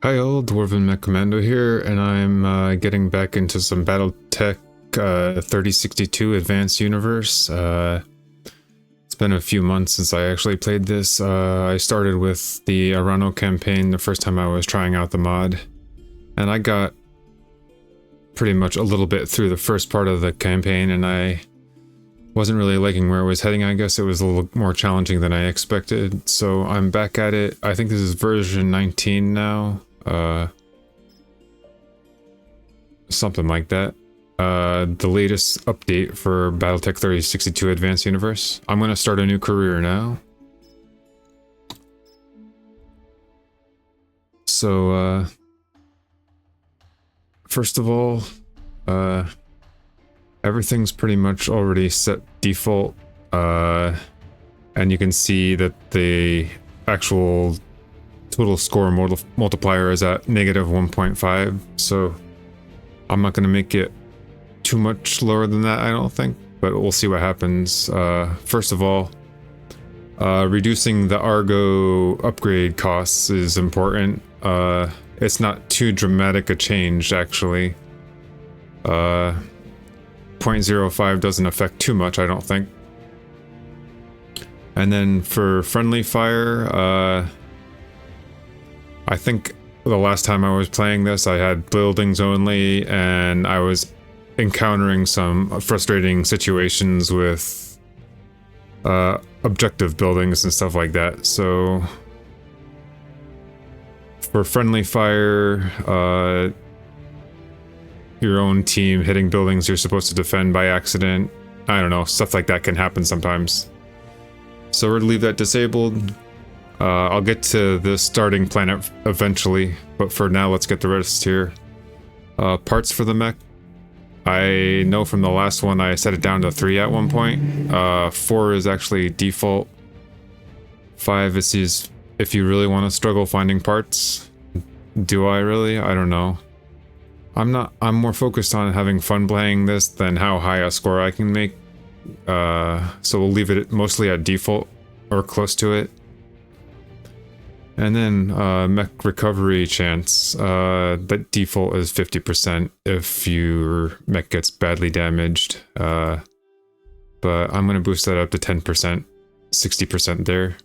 Hi all, Dwarven Mech Commando here, and I'm getting back into some BattleTech 3062 Advanced Universe. It's been a few months since I actually played this. I started with the ARANO campaign the first time I was trying out the mod, and I got pretty much a little bit through the first part of the campaign, and I wasn't really liking where it was heading. I guess it was a little more challenging than I expected, so I'm back at it. I think this is version 19 now. Something like that. The latest update for BattleTech 3062 Advanced Universe. I'm gonna start a new career now. So, first of all, everything's pretty much already set default, and you can see that the actual total score multiplier is at -1.5, so I'm not going to make it too much lower than that, I don't think, but we'll see what happens. First of all, reducing the ARGO upgrade costs is important. It's not too dramatic a change, actually. 0.05 doesn't affect too much, I don't think. And then for friendly fire, I think the last time I was playing this, I had buildings only, and I was encountering some frustrating situations with objective buildings and stuff like that. So for friendly fire, your own team hitting buildings you're supposed to defend by accident, I don't know, stuff like that can happen sometimes. So we're gonna leave that disabled. I'll get to the starting planet eventually, but for now let's get the rest here. Parts for the mech. I know from the last one I set it down to 3 at one point. 4 is actually default. 5 is if you really want to struggle finding parts. Do I really? I don't know. I'm more focused on having fun playing this than how high a score I can make. So we'll leave it mostly at default or close to it. And then mech recovery chance, that default is 50% if your mech gets badly damaged, but I'm going to boost that up to 10%, 60% there.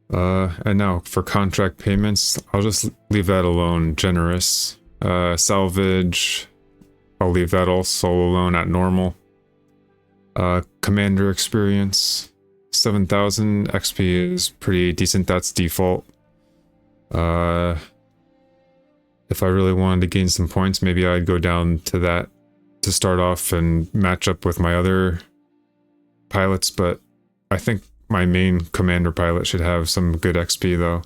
And now for contract payments, I'll just leave that alone, generous. Salvage, I'll leave that also alone at normal. Commander experience. 7,000 XP is pretty decent, that's default. If I really wanted to gain some points, maybe I'd go down to that to start off and match up with my other pilots, but I think my main commander pilot should have some good XP though.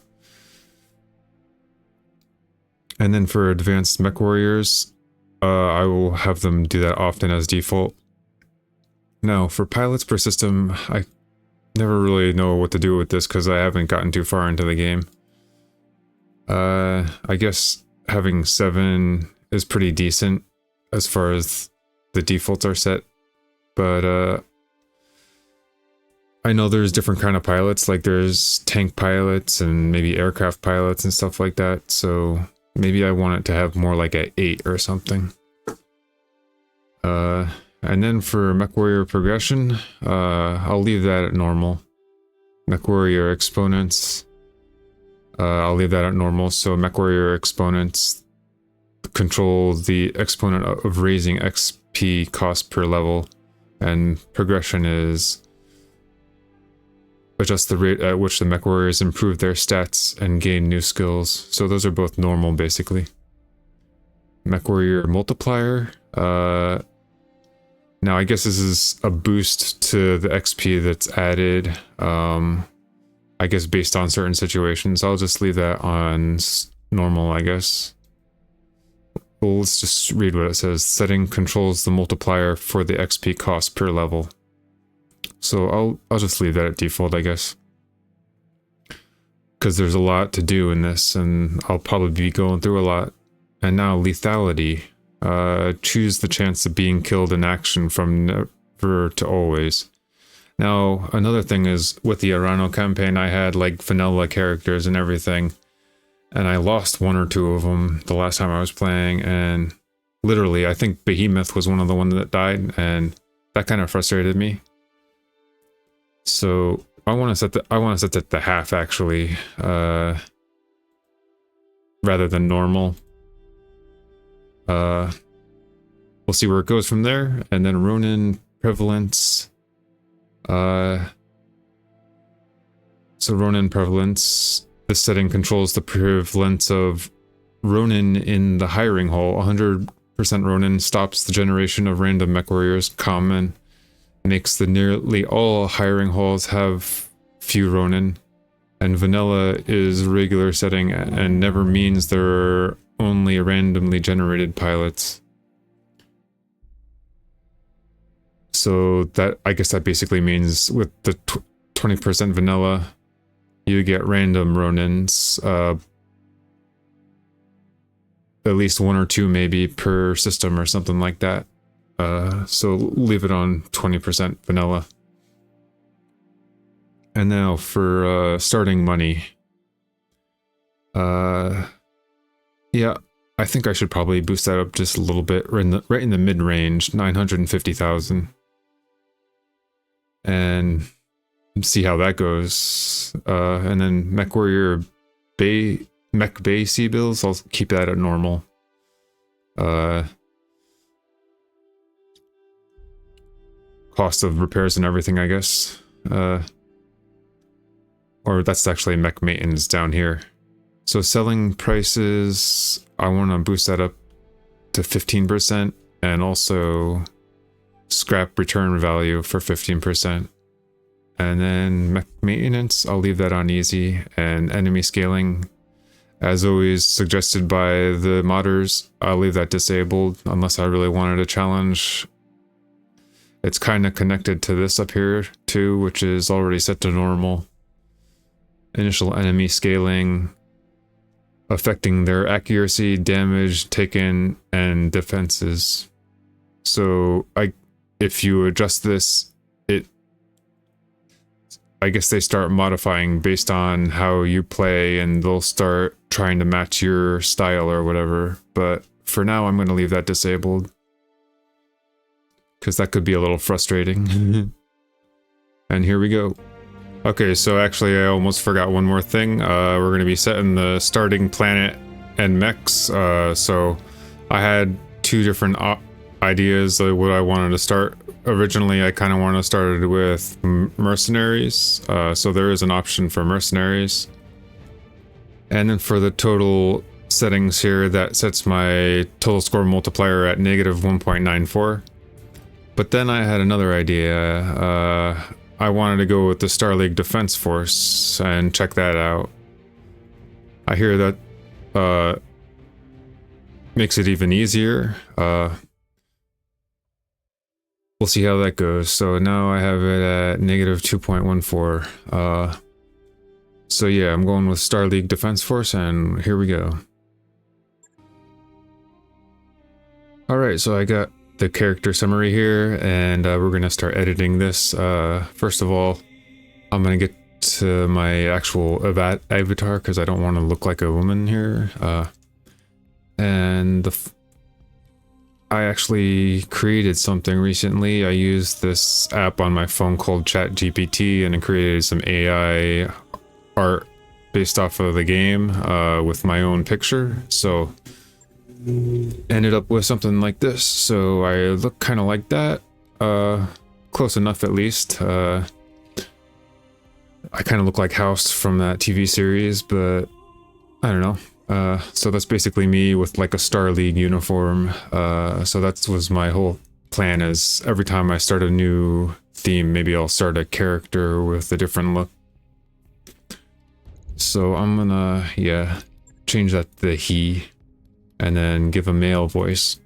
And then for advanced mech warriors, I will have them do that often as default. Now for pilots per system, I never really know what to do with this because I haven't gotten too far into the game. I guess having 7 is pretty decent as far as the defaults are set, but I know there's different kind of pilots, like there's tank pilots and maybe aircraft pilots and stuff like that, so maybe I want it to have more like an 8 or something. And then for Mech Warrior progression, I'll leave that at normal. Mech Warrior exponents, I'll leave that at normal. So Mech Warrior exponents control the exponent of raising XP cost per level, and progression is adjust the rate at which the Mech Warriors improve their stats and gain new skills. So those are both normal, basically. Mech Warrior multiplier, now I guess this is a boost to the XP that's added, I guess based on certain situations. I'll just leave that on normal, I guess. Well, let's just read what it says. Setting controls the multiplier for the XP cost per level. So I'll just leave that at default, I guess. Because there's a lot to do in this, and I'll probably be going through a lot. And now lethality. Choose the chance of being killed in action from never to always. Now, another thing is, with the ARANO campaign, I had like vanilla characters and everything. And I lost one or two of them the last time I was playing, and literally I think Behemoth was one of the ones that died, and that kind of frustrated me. So I want to set that to half actually, rather than normal. We'll see where it goes from there, and then Ronin prevalence. So Ronin prevalence, this setting controls the prevalence of Ronin in the hiring hall. 100% Ronin stops the generation of random mech warriors. Common makes the nearly all hiring halls have few Ronin. And vanilla is regular setting and never means there are only randomly generated pilots. So that, I guess that basically means with the 20% vanilla, you get random Ronins, at least one or two maybe per system or something like that. So leave it on 20% vanilla. And now for starting money. Yeah, I think I should probably boost that up just a little bit, right in the mid-range, 950,000. And see how that goes. And then Mech Warrior Mech Bay C bills, I'll keep that at normal. Cost of repairs and everything, I guess. Or that's actually mech maintenance down here. So selling prices, I want to boost that up to 15%, and also scrap return value for 15%. And then mech maintenance, I'll leave that on easy, and enemy scaling, as always suggested by the modders, I'll leave that disabled unless I really wanted a challenge. It's kind of connected to this up here too, which is already set to normal. Initial enemy scaling, affecting their accuracy, damage taken, and defenses. So if you adjust this, I guess they start modifying based on how you play, and they'll start trying to match your style or whatever. But for now, I'm going to leave that disabled, because that could be a little frustrating. And here we go. Okay, so actually I almost forgot one more thing. We're going to be setting the starting planet and mechs. So I had two different ideas of what I wanted to start. Originally, I kind of wanted to start it with mercenaries. So there is an option for mercenaries. And then for the total settings here, that sets my total score multiplier at -1.94. But then I had another idea. I wanted to go with the Star League Defense Force and check that out. I hear that makes it even easier. We'll see how that goes. So now I have it at -2.14. So yeah, I'm going with Star League Defense Force, and here we go. Alright, so I got the character summary here, and we're gonna start editing this. First of all, I'm gonna get to my actual avatar because I don't want to look like a woman here. And I actually created something recently. I used this app on my phone called ChatGPT, and it created some AI art based off of the game with my own picture. So ended up with something like this. So I look kind of like that, close enough at least. I kind of look like House from that TV series, but I don't know. So that's basically me with like a Star League uniform. So that was my whole plan, is every time I start a new theme, maybe I'll start a character with a different look. So I'm gonna, yeah, change that to he, and then give a male voice.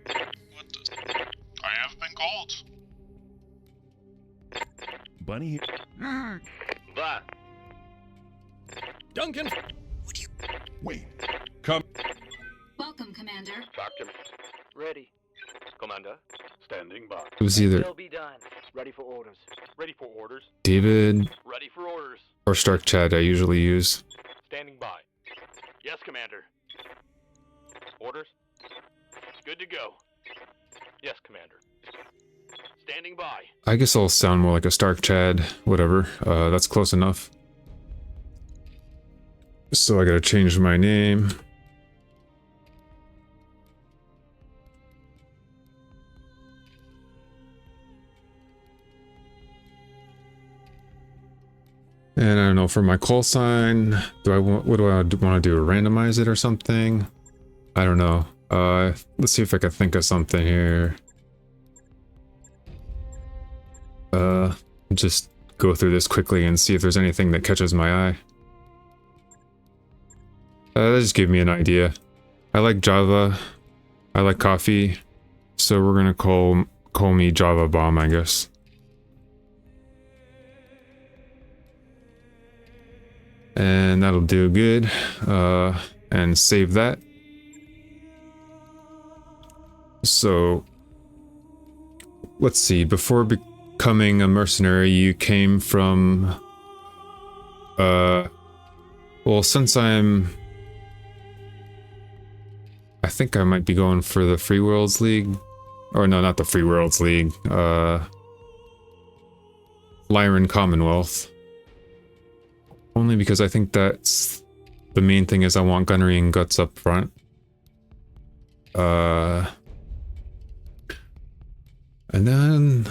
I have been called. Bunny. That. Duncan. What do you... Wait. Come. Welcome, Commander. Doctor. Ready. Commander. Standing by. It was either Will be done. Ready for orders. Ready for orders. David Ready for orders. or Stark Chat I usually use. Standing by. Yes, Commander. Orders? Good to go. Yes, Commander. Standing by. I guess I'll sound more like a Stark Chad. Whatever. That's close enough. So I gotta change my name. And I don't know, for my call sign, what do I want to do? Randomize it or something? I don't know. Let's see if I can think of something here. Just go through this quickly and see if there's anything that catches my eye. That just gave me an idea. I like Java. I like coffee. So we're gonna call me Java Bomb, I guess. And that'll do good. And save that. So let's see. Before becoming a mercenary, you came from. Well, since I think I might be going for the Free Worlds League. Or no, not the Free Worlds League. Lyran Commonwealth. Only because I think that's the main thing is I want gunnery and guts up front. And then,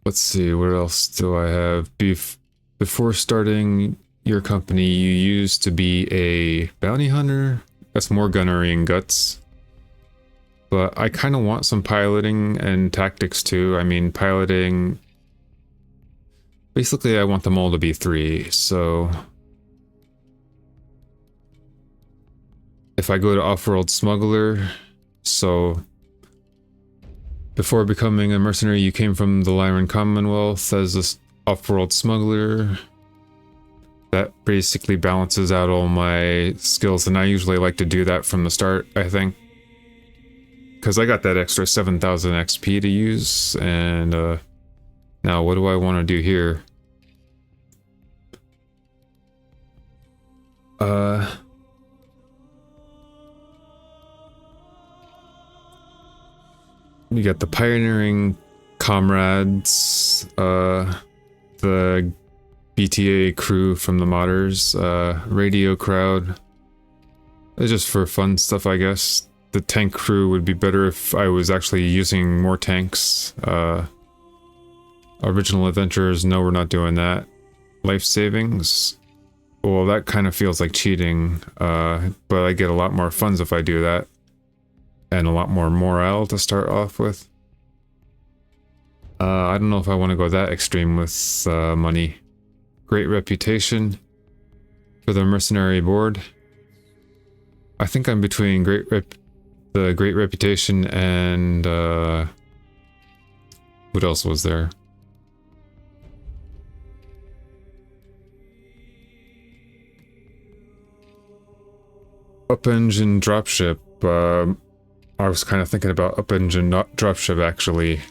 let's see, what else do I have? Before starting your company, you used to be a bounty hunter. That's more gunnery and guts. But I kind of want some piloting and tactics too. I mean, piloting... Basically, I want them all to be 3, so... If I go to Off-World Smuggler, so... Before becoming a mercenary, you came from the Lyran Commonwealth as an Off-World Smuggler. That basically balances out all my skills, and I usually like to do that from the start, I think. Because I got that extra 7,000 XP to use, and now what do I want to do here? You got the pioneering comrades, the BTA crew from the modders, radio crowd. It's just for fun stuff, I guess. The tank crew would be better if I was actually using more tanks. Original adventurers, no, we're not doing that. Life savings. Well, that kind of feels like cheating, but I get a lot more funds if I do that. And a lot more morale to start off with. I don't know if I want to go that extreme with money. Great reputation for the mercenary board. I think I'm between the great reputation and what else was there? UPENGINED Dropship. I was kind of thinking about UPENGINED Dropship actually.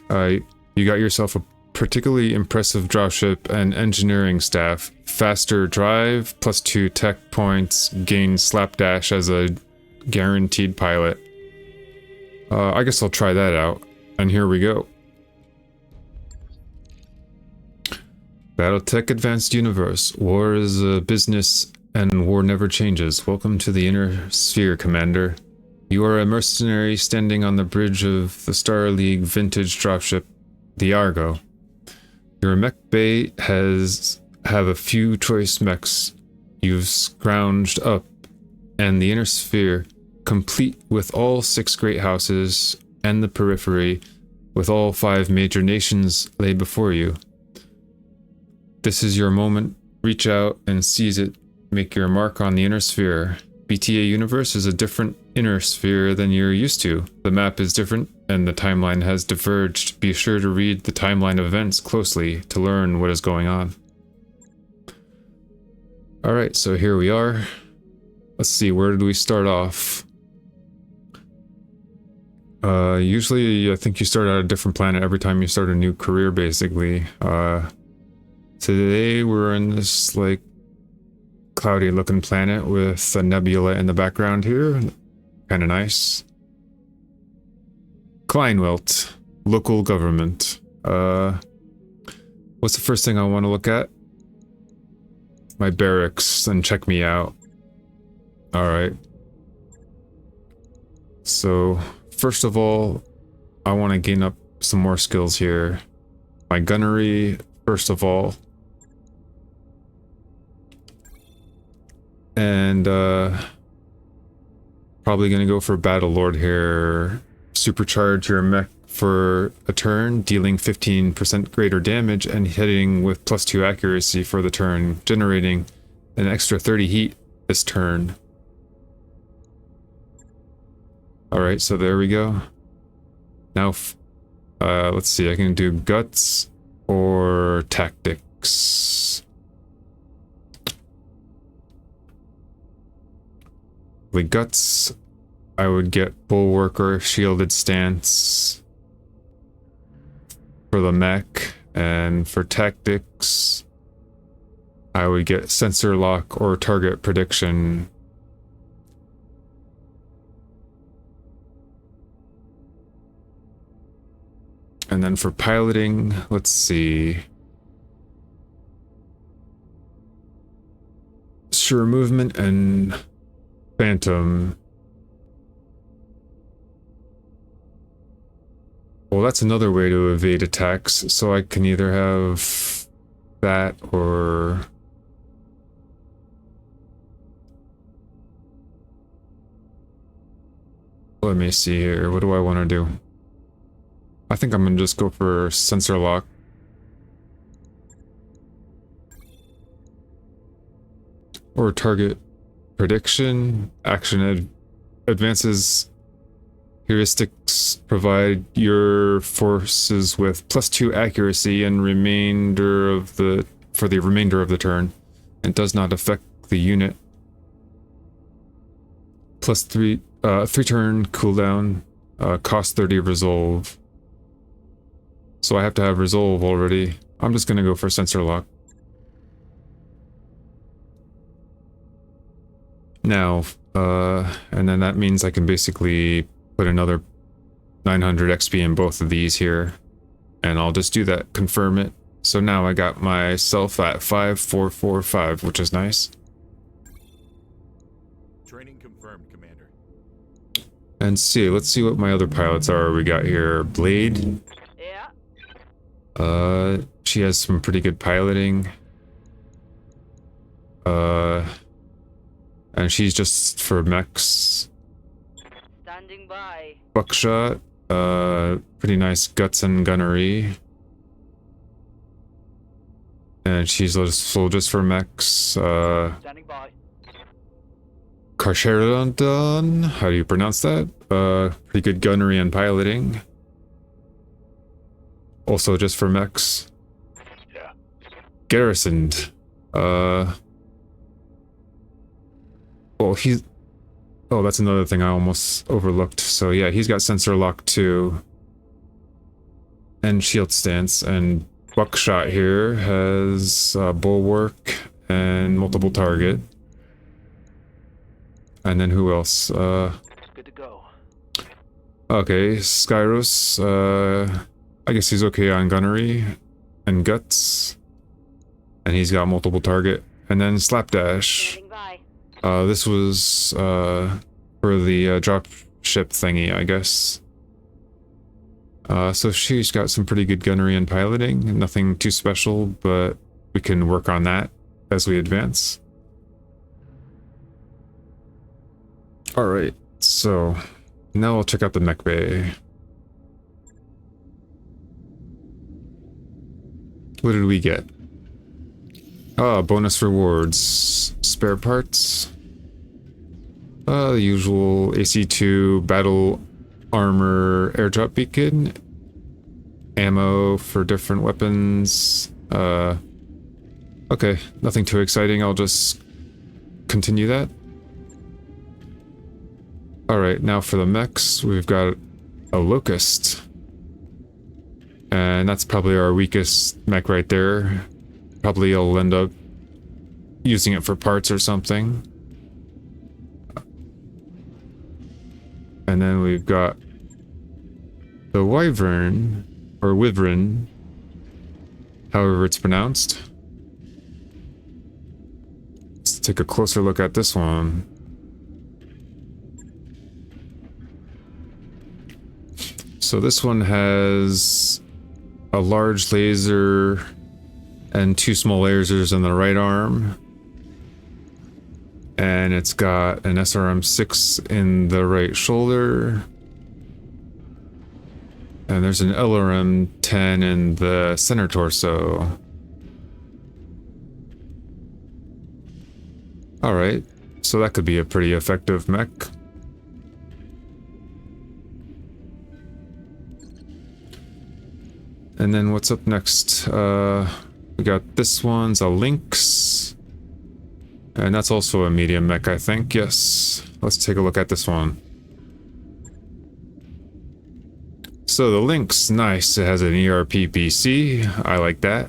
You got yourself a particularly impressive dropship and engineering staff. Faster drive, +2 tech points, gain Slapdash as a guaranteed pilot. I guess I'll try that out. And here we go. BattleTech Advanced Universe. War is a business and war never changes. Welcome to the Inner Sphere, Commander. You are a mercenary standing on the bridge of the Star League vintage dropship, the ARGO. Your mech bay have a few choice mechs you've scrounged up, and the Inner Sphere, complete with all 6 great houses and the periphery, with all 5 major nations laid before you. This is your moment. Reach out and seize it. Make your mark on the Inner Sphere. BTA Universe is a different Inner Sphere than you're used to. The map is different, and the timeline has diverged. Be sure to read the timeline of events closely to learn what is going on. Alright, so here we are. Let's see, where did we start off? Usually I think you start at a different planet every time you start a new career, basically. Today we're in this like cloudy looking planet with a nebula in the background here. Kind of nice. Kleinwelt, local government. What's the first thing I want to look at? My barracks and check me out. Alright. So, first of all, I want to gain up some more skills here. My gunnery, first of all. And, probably gonna go for Battle Lord here. Supercharge your mech for a turn, dealing 15% greater damage and hitting with +2 accuracy for the turn, generating an extra 30 heat this turn. Alright, so there we go. Now, let's see, I can do guts or tactics. With guts, I would get bulwark or shielded stance for the mech, and for tactics, I would get sensor lock or target prediction. And then for piloting, let's see. Sure movement and phantom. Well, that's another way to evade attacks, so I can either have that or... Let me see here, what do I want to do? I think I'm gonna just go for sensor lock. Or target prediction. Action advances heuristics provide your forces with +2 accuracy and for the remainder of the turn. It does not affect the unit. +3 3-turn cooldown, cost 30 resolve. So I have to have resolve already. I'm just gonna go for sensor lock. Now, and then that means I can basically put another 900 XP in both of these here. And I'll just do that, confirm it. So now I got myself at 5445, which is nice. Training confirmed, Commander. And see, let's see what my other pilots are. We got here Blade. Yeah. She has some pretty good piloting. And she's just for mechs. Standing by. Buckshot, pretty nice guts and gunnery. And she's just for mechs. Standing by. Karsheradon, how do you pronounce that? Pretty good gunnery and piloting. Also just for mechs. Yeah. Garrisoned. Well, he's... Oh, that's another thing I almost overlooked. So yeah, he's got sensor lock too. And shield stance. And Buckshot here has bulwark and multiple target. And then who else? Good to go. Okay, Skyros. I guess he's okay on gunnery and guts. And he's got multiple target. And then Slapdash. Standing by. This was for the drop ship thingy, I guess. So she's got some pretty good gunnery and piloting. Nothing too special, but we can work on that as we advance. Alright, so now I'll check out the mech bay. What did we get? Bonus rewards. Spare parts. The usual AC2 battle armor airdrop beacon. Ammo for different weapons. Okay, nothing too exciting. I'll just continue that. Alright, now for the mechs, we've got a Locust. And that's probably our weakest mech right there. Probably I'll end up using it for parts or something. And then we've got the Wyvern, or Wyvern, however it's pronounced. Let's take a closer look at this one. So this one has a large laser and 2 small lasers in the right arm. And it's got an SRM-6 in the right shoulder. And there's an LRM-10 in the center torso. Alright, so that could be a pretty effective mech. And then what's up next? We got this one's a Lynx. And that's also a medium mech, I think. Yes. Let's take a look at this one. So the Lynx, nice. It has an ERPPC. I like that.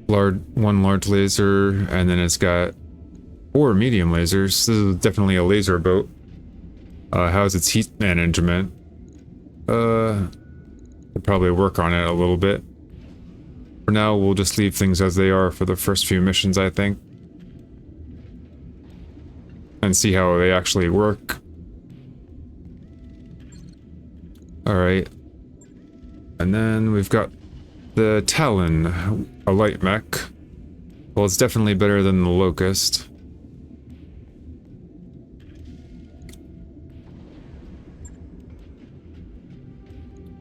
One large laser, and then it's got 4 medium lasers. This is definitely a laser boat. How's its heat management? We'll probably work on it a little bit. For now, we'll just leave things as they are for the first few missions, I think. And see how they actually work. Alright. And then we've got the Talon, a light mech. Well, it's definitely better than the Locust.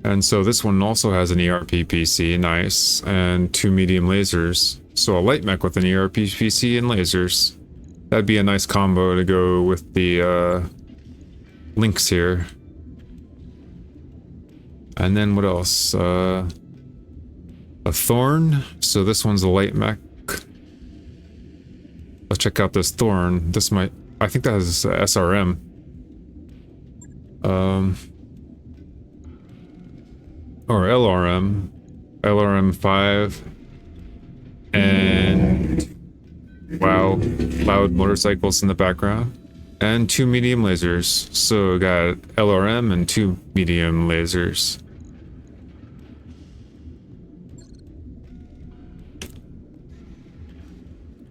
And so this one also has an ERPPC, nice, and 2 medium lasers. So a light mech with an ERPPC and lasers. That'd be a nice combo to go with the Lynx here. And then what else? A Thorn. So this one's a light mech. Let's check out this Thorn. This might... I think that has SRM. Or LRM. LRM-5. And... wow. Loud motorcycles in the background. And 2 medium lasers. So we got LRM and 2 medium lasers.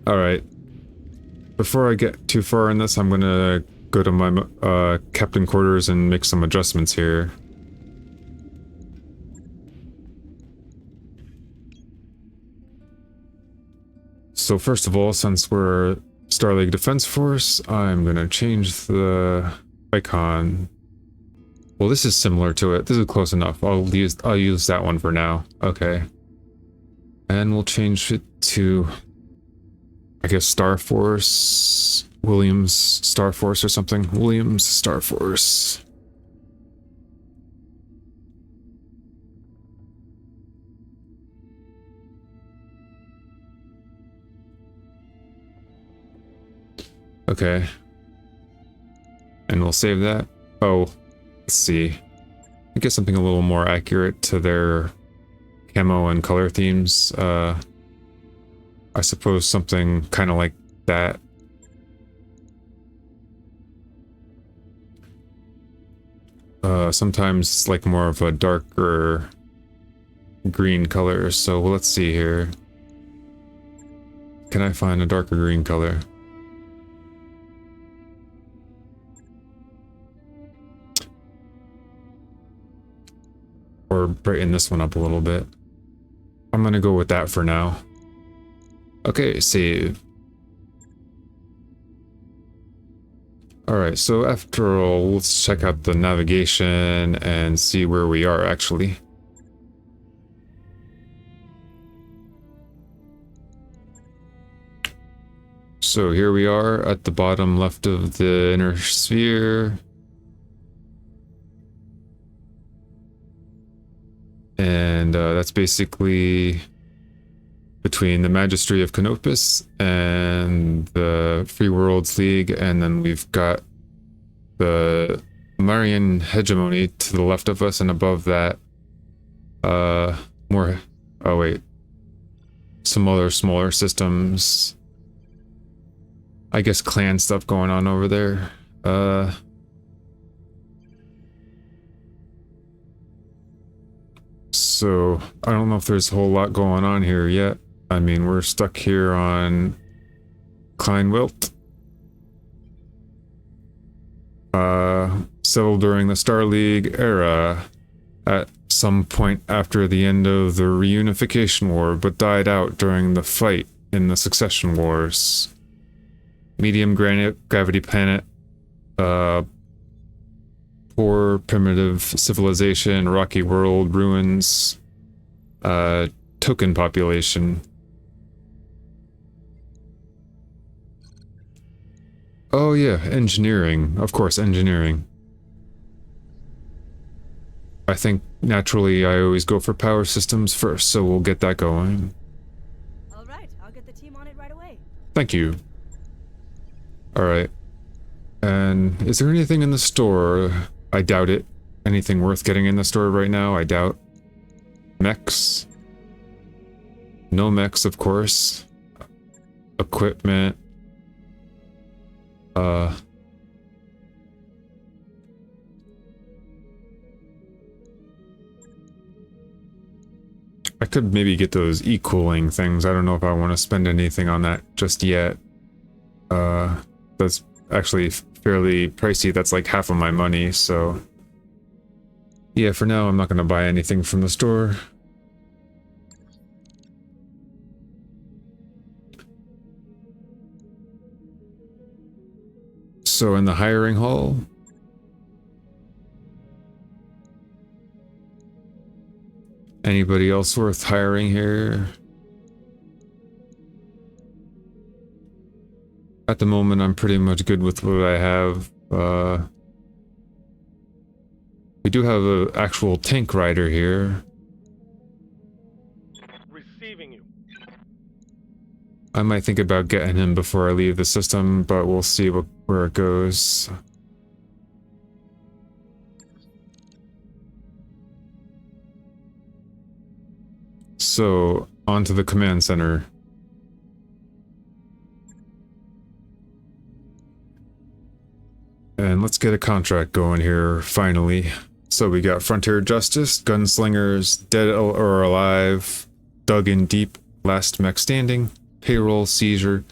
Alright. Before I get too far in this, I'm gonna go to my captain quarters and make some adjustments here. So first of all, since we're Star League Defense Force, I'm gonna change the icon. Well, this is similar to it. This is close enough. I'll use that one for now. Okay. And we'll change it to, I guess, Star Force, Williams Star Force or something. Williams Star Force. Okay. And we'll save that. Oh, let's see. I guess something a little more accurate to their camo and color themes. I suppose something kind of like that. Sometimes it's like more of a darker green color. So let's see here. Can I find a darker green color? Or brighten this one up a little bit. I'm gonna go with that for now. Okay, save. Alright, so after all, let's check out the navigation and see where we are actually. So here we are at the bottom left of the inner sphere. And that's basically between the Magistry of Canopus and the Free Worlds League, and then we've got the Marian Hegemony to the left of us, and above that, more... oh wait, some other smaller systems. I guess clan stuff going on over there. So I don't know if there's a whole lot going on here yet. I mean, we're stuck here on Kleinwilt. Settled during the Star League era at some point after the end of the Reunification War, but died out during the fight in the Succession Wars. Medium gravity planet, poor primitive civilization, rocky world, ruins, token population. Oh yeah, engineering. Of course, engineering. I think naturally I always go for power systems first, so we'll get that going. Alright, I'll get the team on it right away. Thank you. Alright. And is there anything in the store? I doubt it. Anything worth getting in the store right now? I doubt. Mechs? No mechs, of course. Equipment. I could maybe get those e-cooling things. I don't know if I want to spend anything on that just yet. That's actually fairly pricey. That's like half of my money, so... Yeah, for now I'm not going to buy anything from the store. So in the hiring hall... Anybody else worth hiring here? At the moment, I'm pretty much good with what I have. We do have an actual tank rider here. Receiving you. I might think about getting him before I leave the system, but we'll see where it goes. So, on to the command center. And let's get a contract going here, finally. So we got Frontier Justice, Gunslingers, Dead or Alive, Dug in Deep, Last Mech Standing, Payroll Seizure,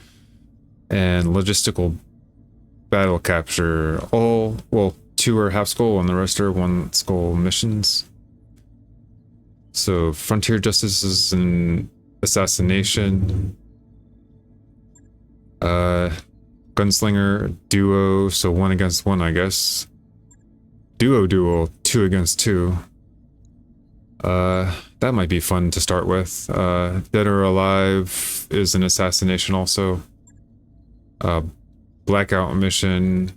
and Logistical Battle Capture. All, well, 2 are half skull and the rest are 1 skull missions. So Frontier Justice is an assassination. Gunslinger, duo, so 1 against 1, I guess. Duo duel, 2 against 2. That might be fun to start with. Dead or Alive is an assassination also. Blackout mission.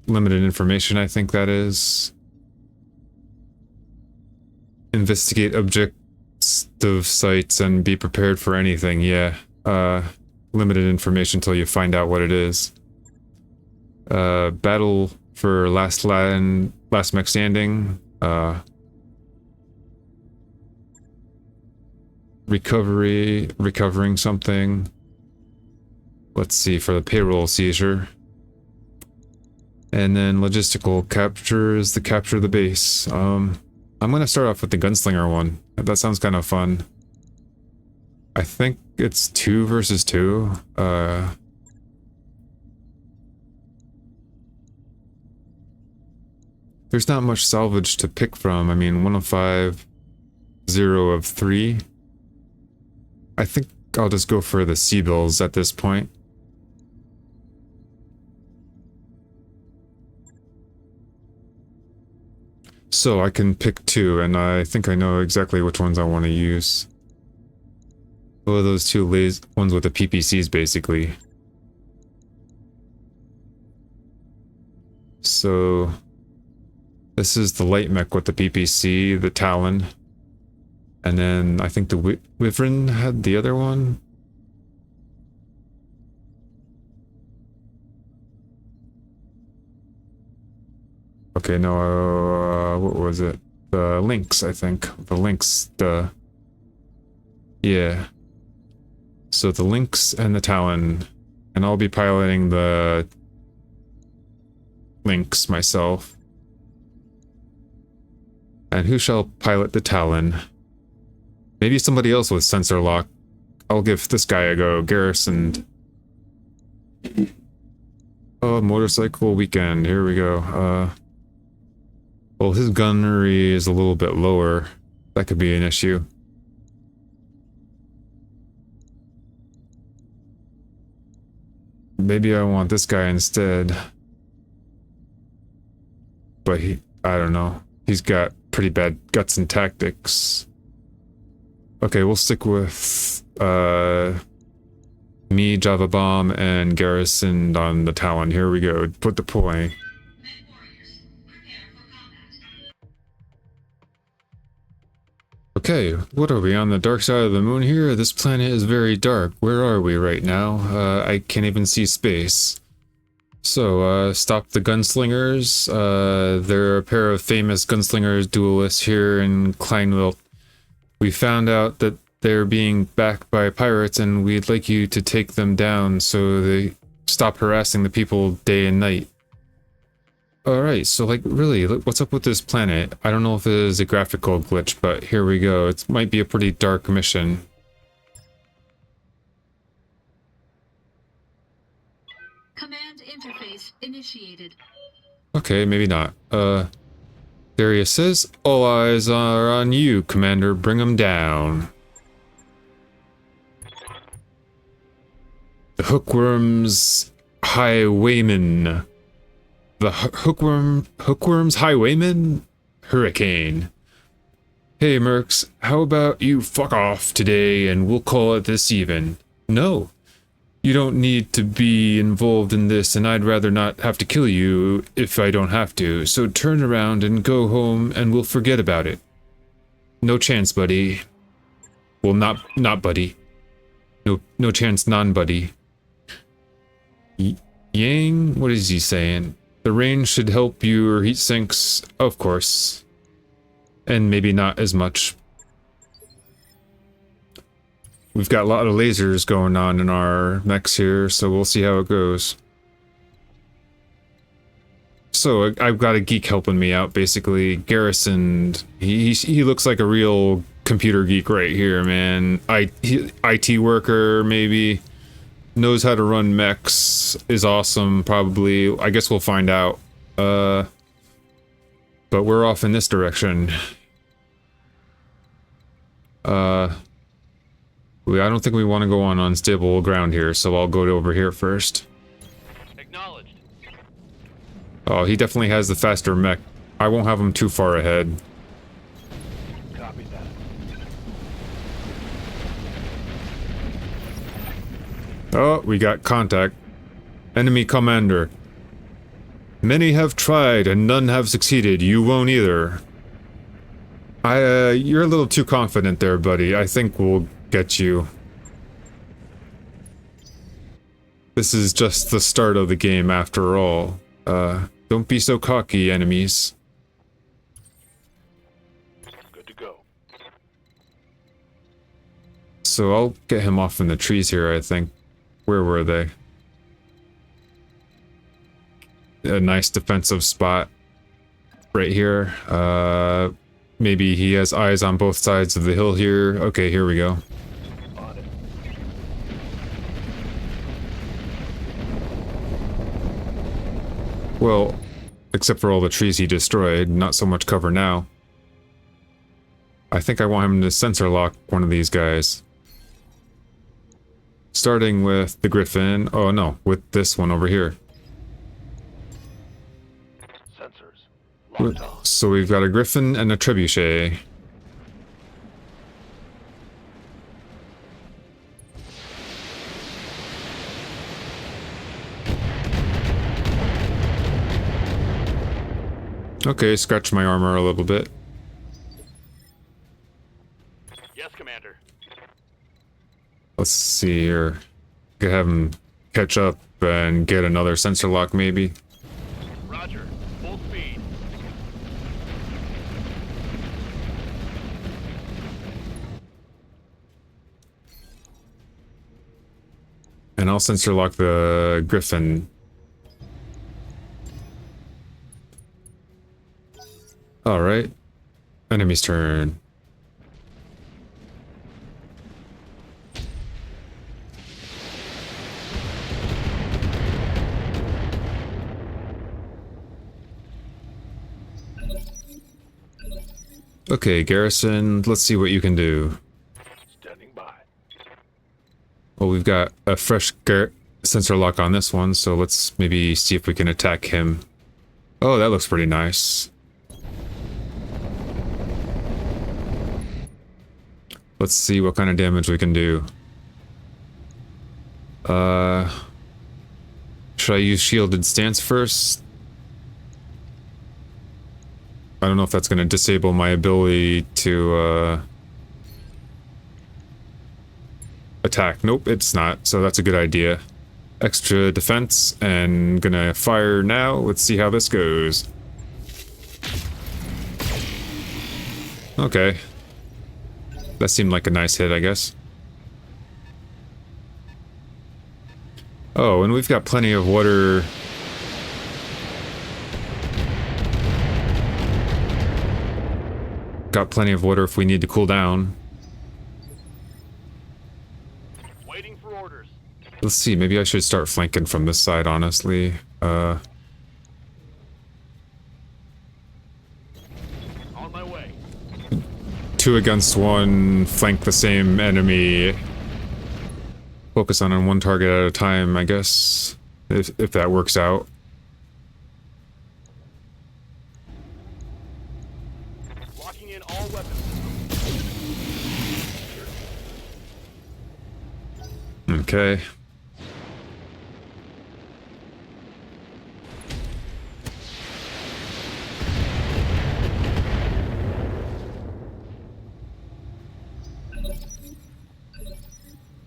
Limited information, I think that is. Investigate objective sites and be prepared for anything, yeah. Limited information until you find out what it is. Battle for last mech standing. Recovering something. Let's see, for the payroll seizure. And then logistical capture is the capture of the base. I'm gonna start off with the gunslinger one. That sounds kind of fun. I think it's 2 versus 2. There's not much salvage to pick from. I mean, 1 of 5, 0 of 3. I think I'll just go for the C-bills at this point. So I can pick 2, and I think I know exactly which ones I want to use. Oh, those 2 ones with the PPCs, basically. So this is the light mech with the PPC, the Talon. And then I think the Wyvern had the other one. Okay, no, what was it? The Lynx, I think. The Lynx, Yeah. So the Lynx and the Talon. And I'll be piloting the Lynx myself. And who shall pilot the Talon? Maybe somebody else with sensor lock. I'll give this guy a go. Garrison. Oh, motorcycle weekend. Here we go. Well, his gunnery is a little bit lower. That could be an issue. Maybe I want this guy instead. But I don't know. He's got pretty bad guts and tactics. Okay, we'll stick with me, Java Bomb, and Garrison on the Talon. Here we go. Put deploy. Okay, what are we, on the dark side of the moon here? This planet is very dark. Where are we right now? I can't even see space. So, stop the gunslingers. They're a pair of famous gunslingers duelists here in Kleinwilt. We found out that they're being backed by pirates, and we'd like you to take them down so they stop harassing the people day and night. Alright, so like, really, what's up with this planet? I don't know if it is a graphical glitch, but here we go. It might be a pretty dark mission. Command interface initiated. Okay, maybe not. Darius says, all eyes are on you, Commander. Bring them down. The Hookworm's Highwayman. The Hookworm's Highwayman? Hurricane. Hey, Mercs, how about you fuck off today and we'll call it this even? No. You don't need to be involved in this, and I'd rather not have to kill you if I don't have to, so turn around and go home and we'll forget about it. No chance, buddy. Well, not buddy. No chance, non-buddy. Yang? What is he saying? The range should help your heat sinks, of course. And maybe not as much. We've got a lot of lasers going on in our mechs here, so we'll see how it goes. So I've got a geek helping me out, basically. Garrison, he looks like a real computer geek right here, man. IT worker, maybe. Knows how to run mechs, is awesome, probably. I guess we'll find out. But we're off in this direction. I don't think we want to go on unstable ground here, so I'll go over here first. Acknowledged. Oh, he definitely has the faster mech. I won't have him too far ahead. Copy that. Oh, we got contact. Enemy commander. Many have tried and none have succeeded. You won't either. You're a little too confident there, buddy. I think we'll get you. This is just the start of the game after all. Don't be so cocky, enemies. Good to go. So I'll get him off in the trees here, I think. Where were they? A nice defensive spot. Right here. Maybe he has eyes on both sides of the hill here. Okay, here we go. On it. Well, except for all the trees he destroyed, not so much cover now. I think I want him to sensor lock one of these guys. Starting with the Griffin. Oh no, with this one over here. Sensors. Locked on. So we've got a Griffin and a Trebuchet. Okay, scratch my armor a little bit. Yes, Commander. Let's see here. Could have him catch up and get another sensor lock maybe. Roger. Full speed. And I'll sensor lock the Griffin. Alright. Enemy's turn. Okay, Garrison, let's see what you can do. Standing by. Well, we've got a fresh sensor lock on this one, so let's maybe see if we can attack him. Oh, that looks pretty nice. Let's see what kind of damage we can do. Should I use shielded stance first? I don't know if that's going to disable my ability to attack. Nope, it's not, so that's a good idea. Extra defense, and gonna fire now. Let's see how this goes. Okay. That seemed like a nice hit, I guess. Oh, and we've got plenty of water. Got plenty of water if we need to cool down. Waiting for orders. Let's see, maybe I should start flanking from this side, honestly. 2 against 1, flank the same enemy. Focus on one target at a time, I guess, if that works out. Locking in all weapons. Okay.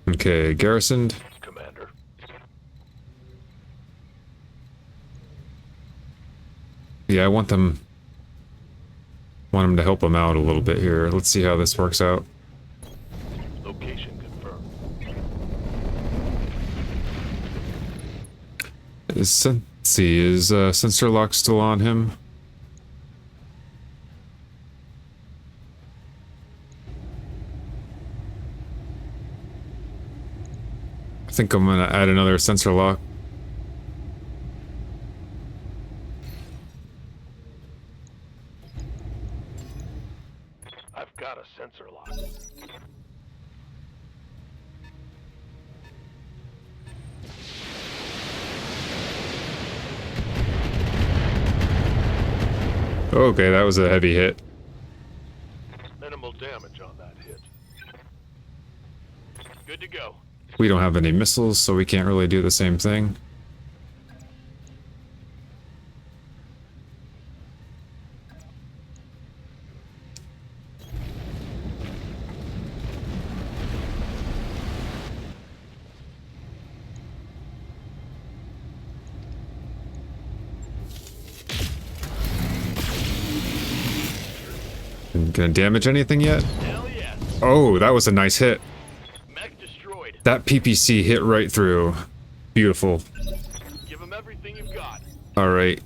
Okay, garrisoned. Commander. Yeah, I want them to help them out a little bit here. Let's see how this works out. Location confirmed. Let's see, is sensor lock still on him? I think I'm gonna add another sensor lock. I've got a sensor lock. Okay, that was a heavy hit. Minimal damage on that hit. Good to go. We don't have any missiles, so we can't really do the same thing. Gonna damage anything yet? Hell yes. Oh, that was a nice hit. Mech destroyed. That PPC hit right through. Beautiful. Give him everything you've got. Alright.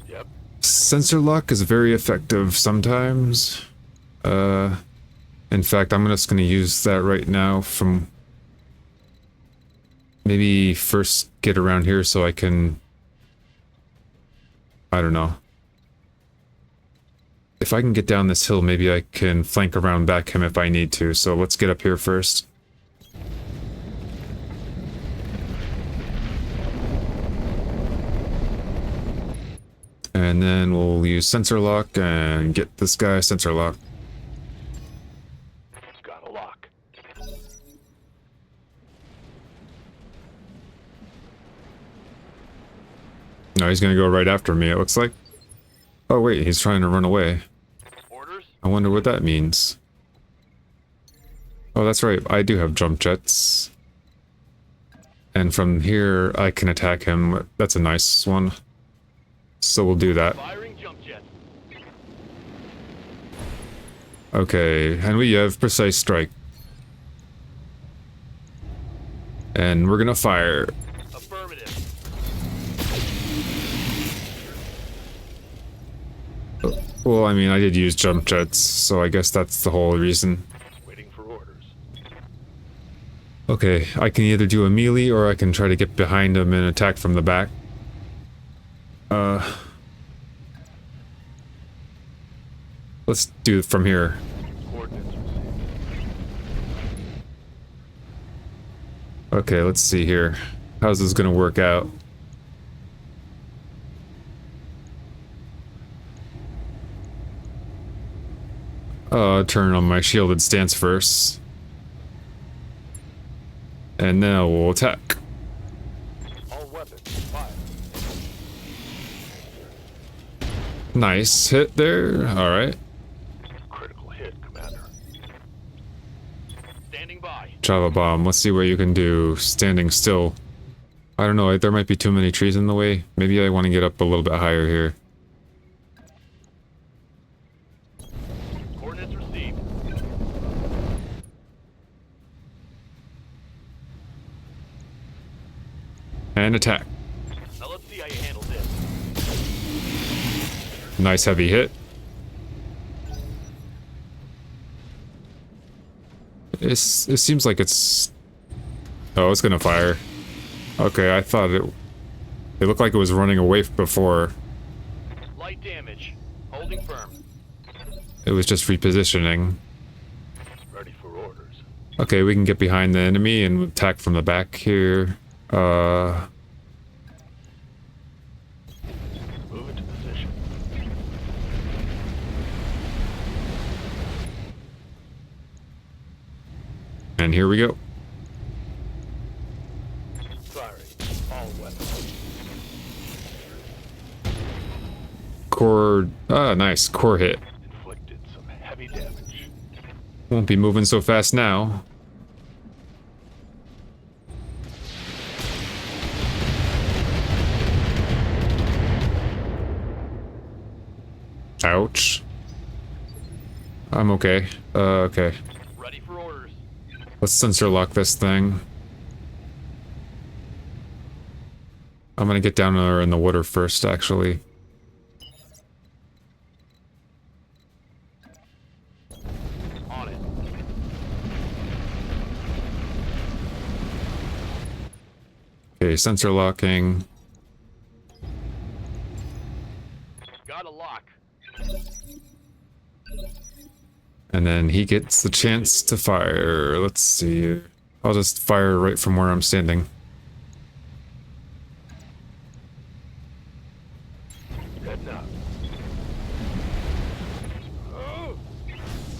Yep. Sensor lock is very effective sometimes. In fact, I'm just gonna use that right now from... Maybe first get around here so I can... I don't know. If I can get down this hill, maybe I can flank around back him if I need to, so let's get up here first. And then we'll use sensor lock and get this guy sensor lock. Got a lock. No, he's gonna go right after me, it looks like. Oh wait, he's trying to run away. Orders? I wonder what that means. Oh, that's right, I do have jump jets. And from here, I can attack him. That's a nice one. So we'll do that. Firing jump jet. Okay, and we have precise strike. And we're gonna fire. Affirmative. Well, I mean, I did use jump jets, so I guess that's the whole reason. Waiting for orders. Okay, I can either do a melee or I can try to get behind him and attack from the back. Let's do it from here. Coordinates received. Okay, let's see here. How's this gonna work out? Turn on my shielded stance first. And now we'll attack. All weapons fire. Nice hit there. Alright. Critical hit, Commander. Standing by. Java bomb. Let's see what you can do. Standing still. I don't know. There might be too many trees in the way. Maybe I want to get up a little bit higher here. Coordinates received. And attack. Now let's see how you handle this. Nice heavy hit. It seems like it's... Oh, it's gonna fire. Okay, I thought it looked like it was running away before. Light damage. Holding firm. It was just repositioning. Ready for orders. Okay, we can get behind the enemy and attack from the back here. Move into position. And here we go. Firing. All weapons. Core... Ah, nice. Core hit. Inflicted some heavy damage. Won't be moving so fast now. Ouch. I'm okay. Okay. Ready for orders. Let's sensor lock this thing. I'm gonna get down there in the water first, actually. On it. Okay, sensor locking. Got a lock. And then he gets the chance to fire. Let's see. I'll just fire right from where I'm standing. Heading up.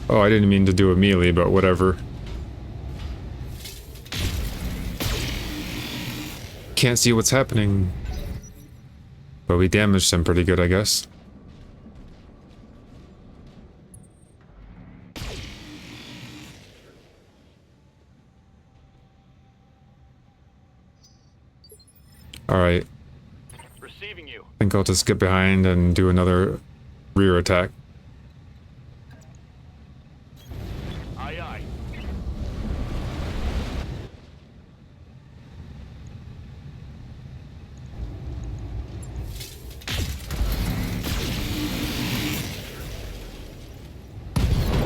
Oh, I didn't mean to do a melee, but whatever. Can't see what's happening. But we damaged him pretty good, I guess. Alright, Receiving you. I think I'll just get behind and do another rear attack. Aye, aye.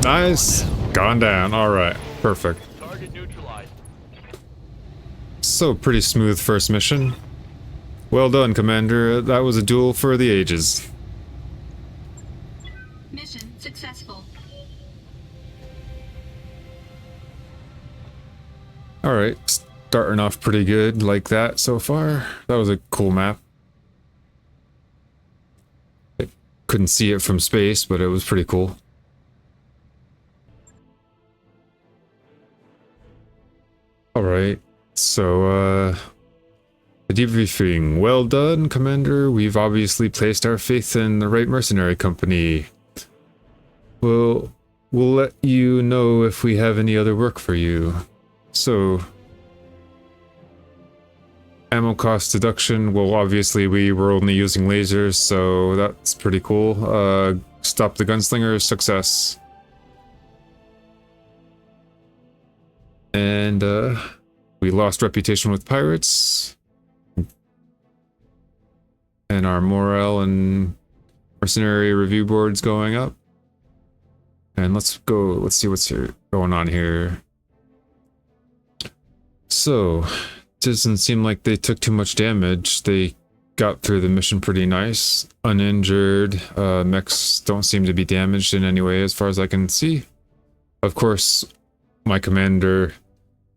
Nice! Gone down, alright, perfect. Target neutralized. So, pretty smooth first mission. Well done, Commander. That was a duel for the ages. Mission successful. Alright, starting off pretty good like that so far. That was a cool map. I couldn't see it from space, but it was pretty cool. Alright, so, the debriefing. Well done, Commander. We've obviously placed our faith in the right mercenary company. We'll let you know if we have any other work for you. So, ammo cost deduction. Well, obviously we were only using lasers, so that's pretty cool. Stop the gunslinger, success. And, We lost reputation with pirates. And our morale and mercenary review board's going up. And let's see what's going on here. So, doesn't seem like they took too much damage. They got through the mission pretty nice. Uninjured. Mechs don't seem to be damaged in any way as far as I can see. Of course, my commander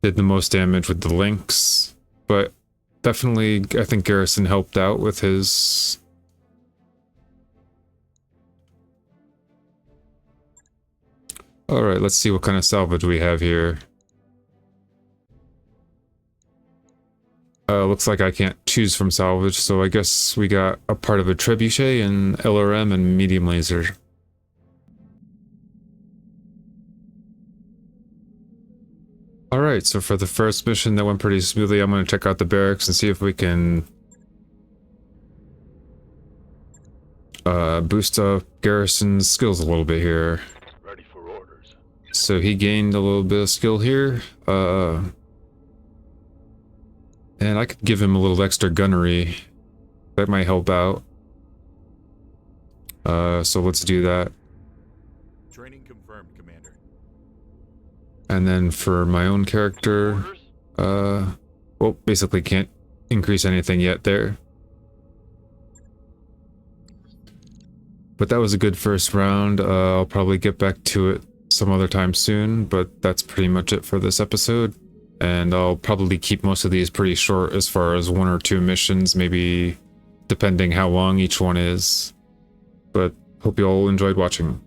did the most damage with the Lynx, but definitely I think Garrison helped out with his... Alright, let's see what kind of salvage we have here. Looks like I can't choose from salvage, so I guess we got a part of a trebuchet and LRM and medium laser. Alright, so for the first mission that went pretty smoothly, I'm going to check out the barracks and see if we can boost up Garrison's skills a little bit here. Ready for orders. So he gained a little bit of skill here. And I could give him a little extra gunnery. That might help out. So let's do that. Training confirmed, Commander. And then for my own character, well, basically can't increase anything yet there. But that was a good first round. I'll probably get back to it some other time soon, but that's pretty much it for this episode. And I'll probably keep most of these pretty short as far as 1 or 2 missions, maybe depending how long each one is. But hope you all enjoyed watching.